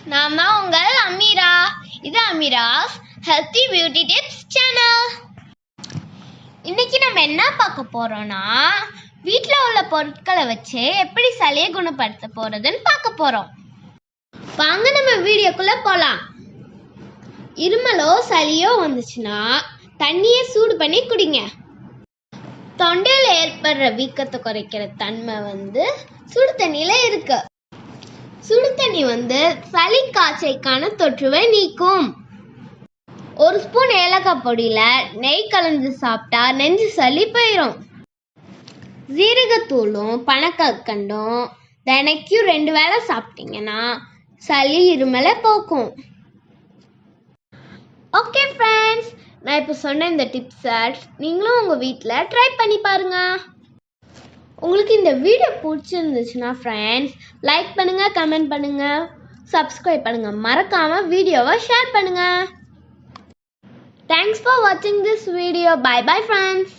நான் தான் உங்கள் அமீரா. இது அமீராஸ் ஹெல்த்தி பியூட்டி டிப்ஸ் சேனல். இன்னைக்கு நம்ம என்ன பார்க்க போறோம்னா, வீட்டில் உள்ள பொருட்களை வச்சு எப்படி சளியை குணப்படுத்த போறதுன்னு பார்க்க போறோம். வாங்க நம்ம வீடியோக்குள்ள போலாம். இருமலோ சளியோ வந்துச்சுன்னா தண்ணியை சூடு பண்ணி குடிங்க. தொண்டையில் ஏற்படுற வீக்கத்தை குறைக்கிற தன்மை சுடு தண்ணியில இருக்கு. சுடு தண்ணி சளி காய்ச்சலுக்கான தொற்றுவை நீக்கும். ஒரு ஸ்பூன் ஏலக்காய் பொடியில நெய் கலந்து சாப்பிட்டா நெஞ்சு சளி போயிடும். ஜீரகத்தூளும் பனக்கற்கண்டும் தினைக்கும் 2 வேளை சாப்பிட்டீங்கன்னா சளி இருமலை போக்கும். ஓகே ஃப்ரெண்ட்ஸ், நான் இப்போ சொன்ன இந்த டிப்ஸை நீங்களும் உங்கள் வீட்டில் ட்ரை பண்ணி பாருங்க. உங்களுக்கு இந்த வீடியோ பிடிச்சிருந்துச்சுன்னா ஃப்ரெண்ட்ஸ் லைக் பண்ணுங்கள், கமெண்ட் பண்ணுங்கள், சப்ஸ்கிரைப் பண்ணுங்கள். மறக்காமல் வீடியோவை ஷேர் பண்ணுங்கள். தேங்க்ஸ் ஃபார் வாட்சிங் this video. Bye bye friends.